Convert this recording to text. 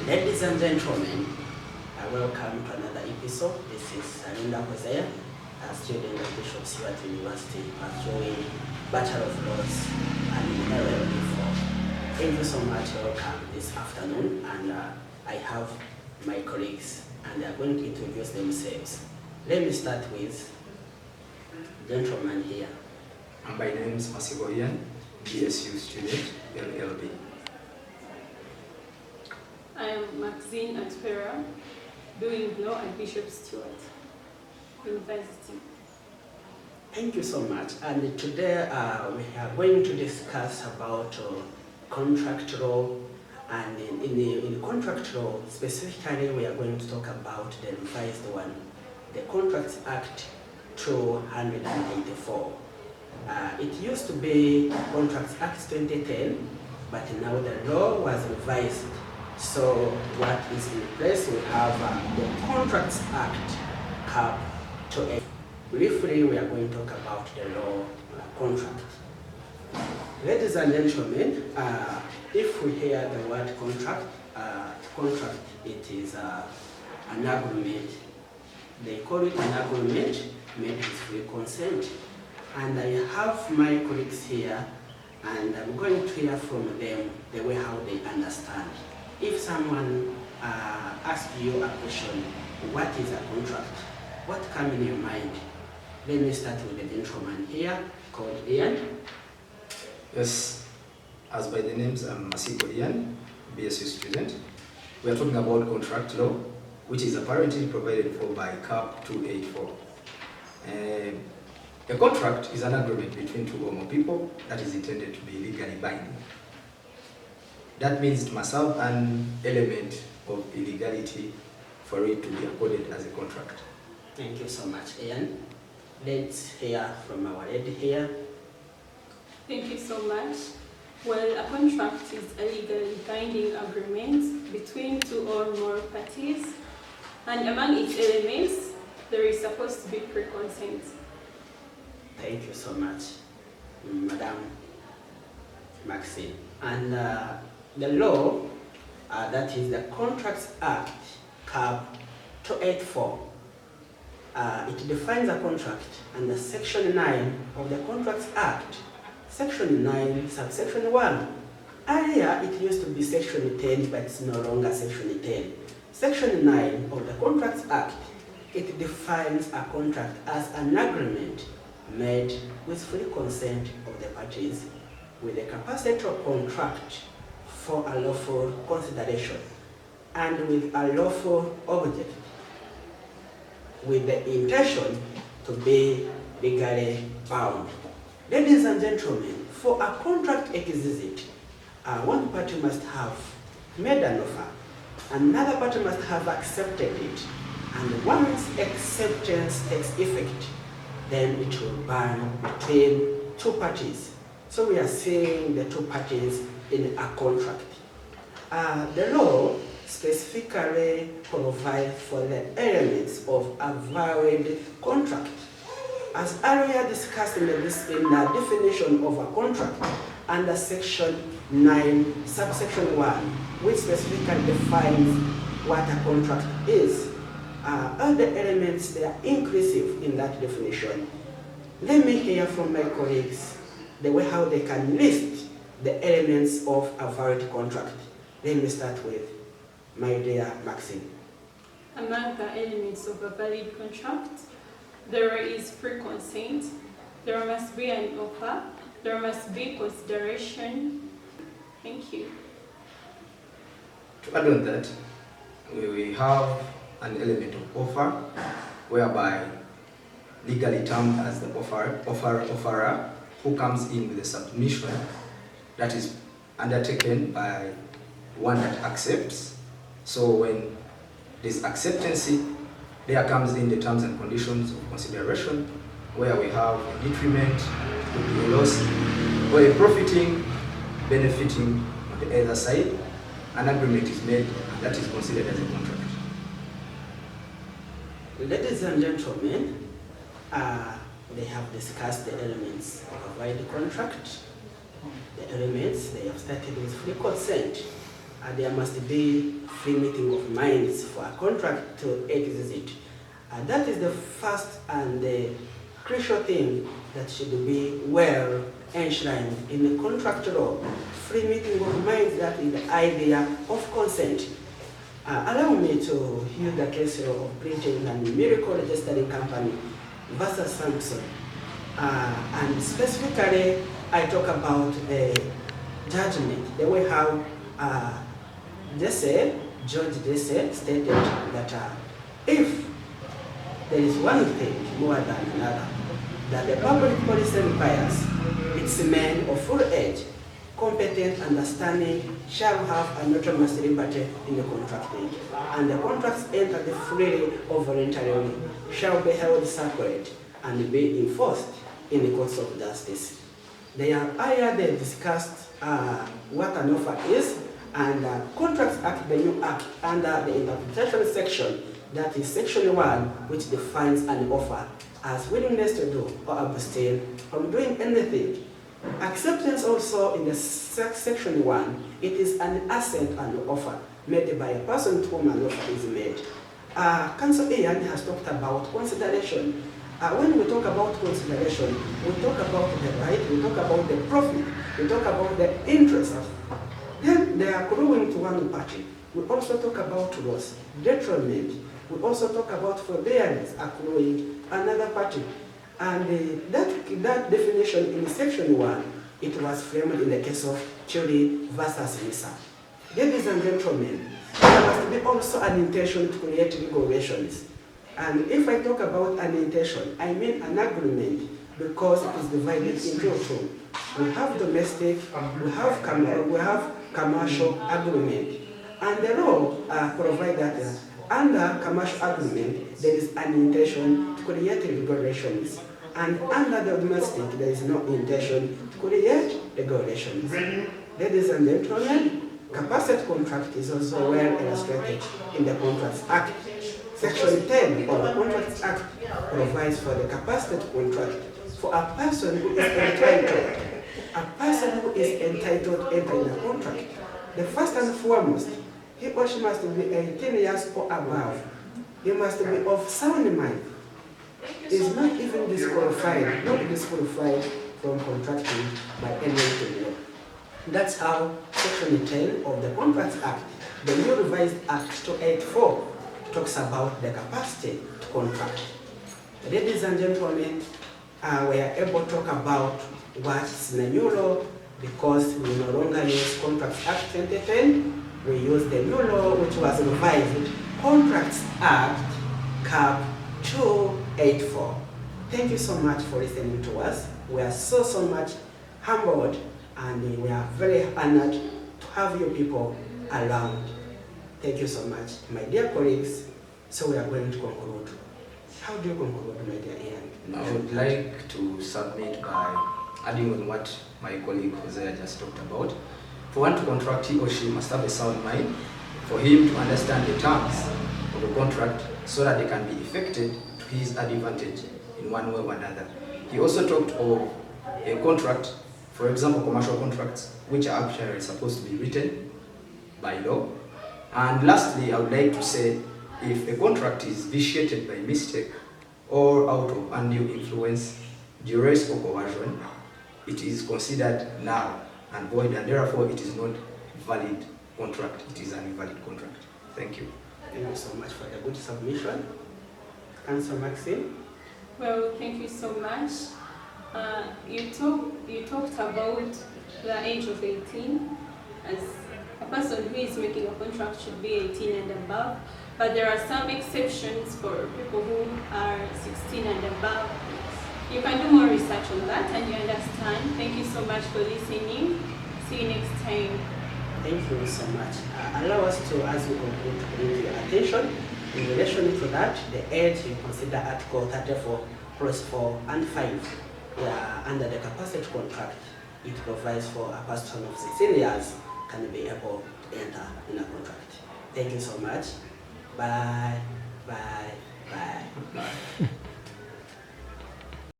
Ladies and gentlemen, welcome to another episode. This is Alinda Hosea, a student of Bishop Stewart University, pursuing Bachelor of Laws and LLB. Thank you so much. Welcome this afternoon, and I have my colleagues, and they are going to introduce themselves. Let me start with gentleman here. My name is Masigo Ian, BSU student, LLB. I am Maxine Atwera, doing law at Bishop Stewart University. Thank you so much. And today we are going to discuss about contract law. And in contract law, specifically, we are going to talk about the revised one, the Contracts Act 284. It used to be Contracts Act 2010, but now the law was revised. So what is in place, we have the Contracts Act Cap 284. Briefly, we are going to talk about the law contract. Ladies and gentlemen, if we hear the word contract, it is an agreement. They call it an agreement made with free consent. And I have my colleagues here, and I'm going to hear from them the way how they understand. If someone asks you a question, what is a contract? What comes in your mind? Let me start with the gentleman here called Ian. Yes, as by the names, I'm Masigo Ian, BSU student. We are talking about contract law, which is apparently provided for by CAP 284. A contract is an agreement between two or more people that is intended to be legally binding. That means it must have an element of illegality for it to be accorded as a contract. Thank you so much, Ian. Let's hear from our lady here. Thank you so much. Well, a contract is a legally binding agreement between two or more parties, and among its elements, there is supposed to be pre-consent. Thank you so much, Madam Maxine. And the law, that is the Contracts Act, Cap 284, it defines a contract under Section 9 of the Contracts Act, Section 9, subsection 1. Earlier, it used to be Section 10, but it's no longer Section 10. Section 9 of the Contracts Act, it defines a contract as an agreement made with free consent of the parties with the capacity to contract for a lawful consideration and with a lawful object, with the intention to be legally bound. Ladies and gentlemen, for a contract exist, one party must have made an offer, another party must have accepted it, and once acceptance takes effect, then it will bind between two parties. So we are seeing the two parties in a contract. The law specifically provides for the elements of a valid contract. As earlier discussed in the definition of a contract under Section 9, subsection 1, which specifically defines what a contract is, all the elements, they are inclusive in that definition. Let me hear from my colleagues the way how they can list the elements of a valid contract. Let me start with my dear Maxine. Among the elements of a valid contract, there is pre-consent, there must be an offer, there must be consideration. Thank you. To add on that, we have an element of offer, whereby legally termed as the offerer, who comes in with a submission that is undertaken by one that accepts. So when there's acceptance, there comes in the terms and conditions of consideration, where we have a detriment, could be a loss, or a profiting, benefiting on the other side. An agreement is made, and that is considered as a contract. Ladies and gentlemen, they have discussed the elements of a valid contract. The elements, they have started with free consent. there must be free meeting of minds for a contract to exist. That is the first and the crucial thing that should be well enshrined in the contract law. Free meeting of minds, that is the idea of consent. Allow me to use the case of Britain and Miracle Registering Company versus Samson. And specifically, I talk about the judgment, the way how Judge Dese stated that if there is one thing more than another, that the public policy requires, its men of full age, competent, understanding, shall have an autonomous liberty in the contracting, and the contracts entered freely or voluntarily shall be held sacred and be enforced in the courts of justice. They are earlier they discussed what an offer is, and Contracts Act, the new act, under the interpretation section, that is section 1, which defines an offer as willingness to do or abstain from doing anything. Acceptance also in the section 1, it is an assent and offer made by a person to whom an offer is made. Council Ian has talked about consideration. When we talk about consideration, we talk about the right, we talk about the profit, we talk about the interest. Then they are accruing to one party. We also talk about loss, detriment. We also talk about forbearance accruing another party. And that definition in section 1, it was framed in the case of Churi versus Lisa. Ladies and gentlemen, there must be also an intention to create legal relations. And if I talk about an intention, I mean an agreement, because it is divided into two. We have domestic, we have commercial agreement. And the law provides that under commercial agreement, there is an intention to create legal relations. And under the domestic, there is no intention to create legal relations. Ladies and gentlemen, capacity contract is also well illustrated in the Contracts Act. Section 10 of the Contracts Act provides for the capacity contract for a person who is entitled. A person who is entitled to enter in a contract. The first and foremost, he or she must be 18 years or above. He must be of sound mind. Is not even disqualified, from contracting by any law. That's how Section 10 of the Contracts Act, the new revised Act 284, talks about the capacity to contract. Ladies and gentlemen, we are able to talk about what's the new law, because we no longer use Contracts Act 2010, we use the new law which was revised, Contracts Act Cap 284. Thank you so much for listening to us. We are so much humbled, and we are very honored to have you people around. Thank you so much, my dear colleagues. So we are going to conclude. How do you conclude, my dear Ian? I would like to submit by adding on what my colleague Hosea just talked about. For one to contract, he or she must have a sound mind, for him to understand the terms of the contract so that they can be effected to his advantage in one way or another. He also talked of a contract, for example, commercial contracts, which are actually supposed to be written by law. And lastly, I would like to say, if a contract is vitiated by mistake or out of undue influence, duress or coercion, it is considered null and void, and therefore it is not valid contract. It is an invalid contract. Thank you. Thank you so much for the good submission. Councillor Maxine? Well, thank you so much. You talked about the age of 18, as a person who is making a contract should be 18 and above, but there are some exceptions for people who are 16 and above. You can do more research on that and you understand. Thank you so much for listening. See you next time. Thank you so much. Allow us to, as we conclude, to bring your attention in relation to that, the age you consider Article 34, Clause 4 and 5. Under the capacity contract, it provides for a person of 16 years can be able to enter in a contract. Thank you so much. Bye, bye, bye.